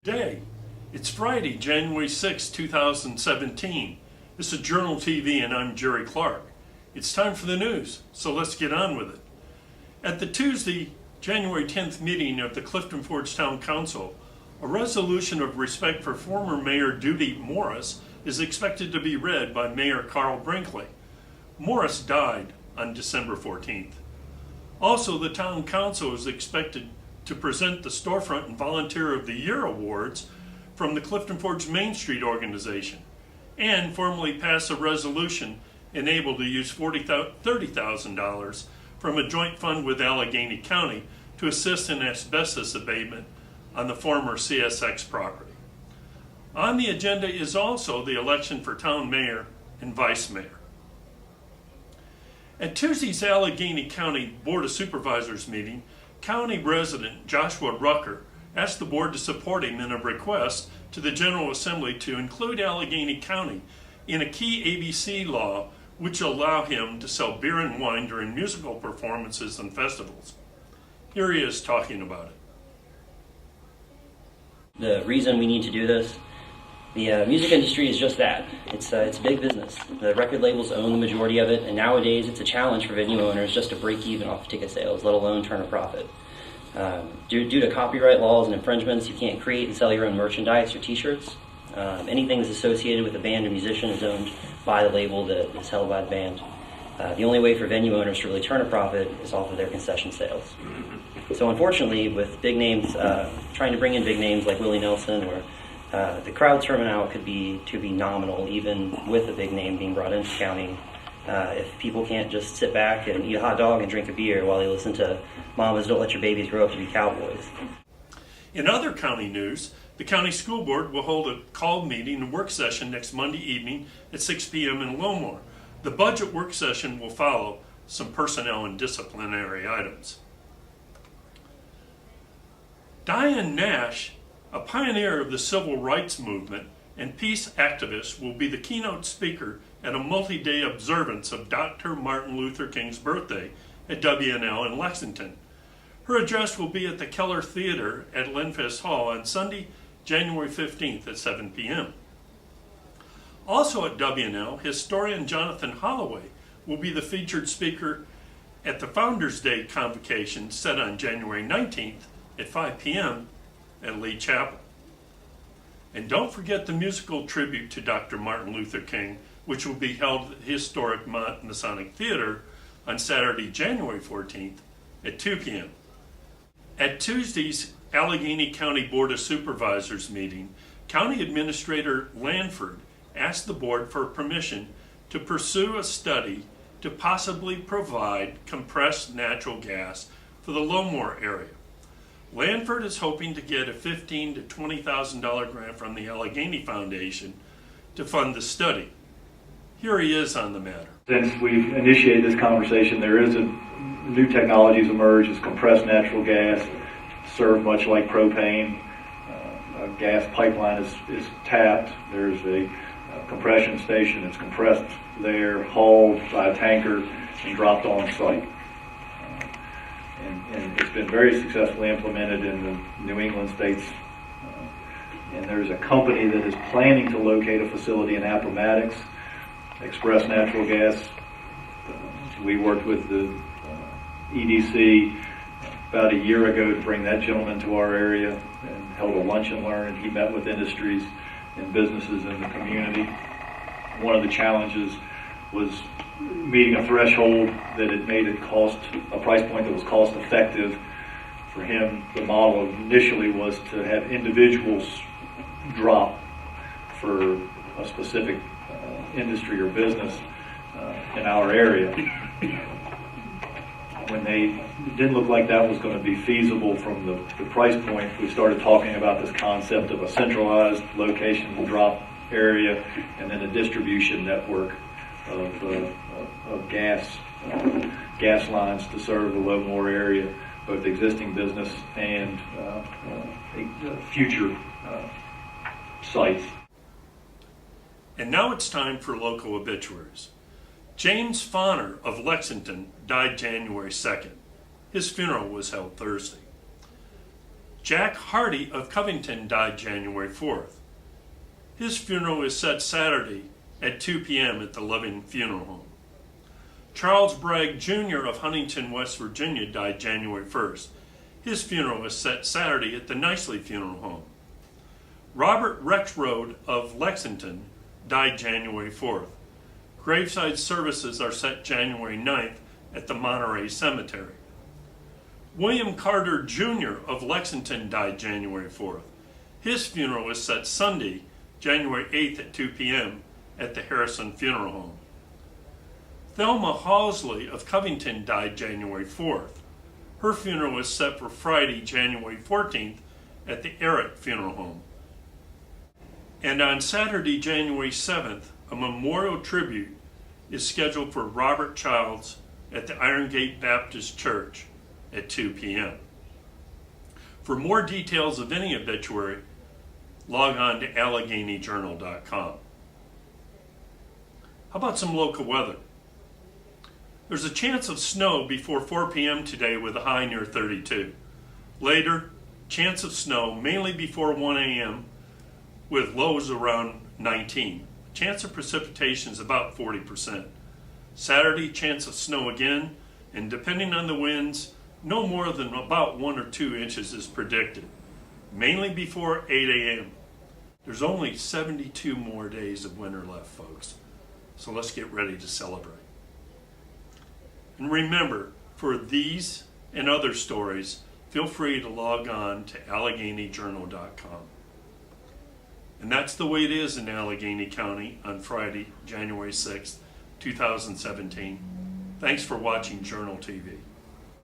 Day. It's Friday, January 6, 2017. This is Journal TV and I'm Jerry Clark. It's time for the news, so let's get on with it. At the Tuesday, January 10th meeting of the Clifton Forge Town Council, a resolution of respect for former Mayor Duty Morris is expected to be read by Mayor Carl Brinkley. Morris died on December 14th. Also, the Town Council is expected to present the Storefront and Volunteer of the Year Awards from the Clifton Forge Main Street organization and formally pass a resolution enabled to use $30,000 from a joint fund with Allegheny County to assist in asbestos abatement on the former CSX property. On the agenda is also the election for town mayor and vice mayor. At Tuesday's Allegheny County Board of Supervisors meeting, County resident Joshua Rucker asked the board to support him in a request to the General Assembly to include Allegheny County in a key ABC law which will allow him to sell beer and wine during musical performances and festivals. Here he is talking about it. The reason we need to do this, the music industry is just that. It's big business. The record labels own the majority of it, and nowadays it's a challenge for venue owners just to break even off ticket sales, let alone turn a profit. Due to copyright laws and infringements, you can't create and sell your own merchandise or t-shirts. Anything that's associated with a band or musician is owned by the label that is held by the band. The only way for venue owners to really turn a profit is off of their concession sales. So unfortunately, with big names, trying to bring in big names like Willie Nelson, or the crowd turnout could be nominal, even with a big name being brought into county. If people can't just sit back and eat a hot dog and drink a beer while they listen to Mamas Don't Let Your Babies Grow Up to Be Cowboys. In other county news, the county school board will hold a called meeting and work session next Monday evening at 6 p.m. in Lowmore. The budget work session will follow some personnel and disciplinary items. Diane Nash, a pioneer of the civil rights movement and peace activist, will be the keynote speaker at a multi-day observance of Dr. Martin Luther King's birthday at WNL in Lexington. Her address will be at the Keller Theater at Lenfest Hall on Sunday, January 15th at 7 p.m. Also at WNL, historian Jonathan Holloway will be the featured speaker at the Founders Day convocation set on January 19th at 5 p.m. at Lee Chapel. And don't forget the musical tribute to Dr. Martin Luther King, which will be held at the historic Masonic Theater on Saturday, January 14th at 2 p.m. At Tuesday's Allegheny County Board of Supervisors meeting, County Administrator Lanford asked the board for permission to pursue a study to possibly provide compressed natural gas for the Lowmore area. Lanford is hoping to get a $15,000 to $20,000 grant from the Allegheny Foundation to fund the study. Here he is on the matter. Since we've initiated this conversation, there is new technologies emerged as compressed natural gas, served much like propane. A gas pipeline is tapped. There's a compression station that's compressed there, hauled by a tanker, and dropped on site. And it's been very successfully implemented in the New England states. And there's a company that is planning to locate a facility in Appomattox, Express Natural Gas. We worked with the EDC about a year ago to bring that gentleman to our area and held a lunch and learn, and he met with industries and businesses in the community. One of the challenges was meeting a threshold that it made it cost a price point that was cost effective for him. The model initially was to have individuals drop for a specific industry or business in our area. When it didn't look like that was going to be feasible from the price point, we started talking about this concept of a centralized location drop area and then a distribution network of gas lines to serve the Lowmore area, both existing business and future sites. And now it's time for local obituaries. James Fonner of Lexington died January 2nd. His funeral was held Thursday. Jack Hardy of Covington died January 4th. His funeral is set Saturday at 2 p.m. at the Loving Funeral Home. Charles Bragg Jr. of Huntington, West Virginia died January 1st. His funeral is set Saturday at the Nicely Funeral Home. Robert Rexroad of Lexington died January 4th. Graveside services are set January 9th at the Monterey Cemetery. William Carter Jr. of Lexington died January 4th. His funeral is set Sunday, January 8th at 2 p.m. at the Harrison Funeral Home. Thelma Halsley of Covington died January 4th. Her funeral is set for Friday, January 14th at the Errett Funeral Home. And on Saturday, January 7th, a memorial tribute is scheduled for Robert Childs at the Iron Gate Baptist Church at 2 p.m. For more details of any obituary, log on to AlleghenyJournal.com. How about some local weather? There's a chance of snow before 4 p.m. today with a high near 32. Later, chance of snow mainly before 1 a.m. with lows around 19. Chance of precipitation is about 40%. Saturday, chance of snow again, and depending on the winds, no more than about 1 or 2 inches is predicted, mainly before 8 a.m. There's only 72 more days of winter left, folks, so let's get ready to celebrate. And remember, for these and other stories, feel free to log on to AlleghenyJournal.com. And that's the way it is in Allegheny County on Friday, January 6th, 2017. Thanks for watching Journal TV.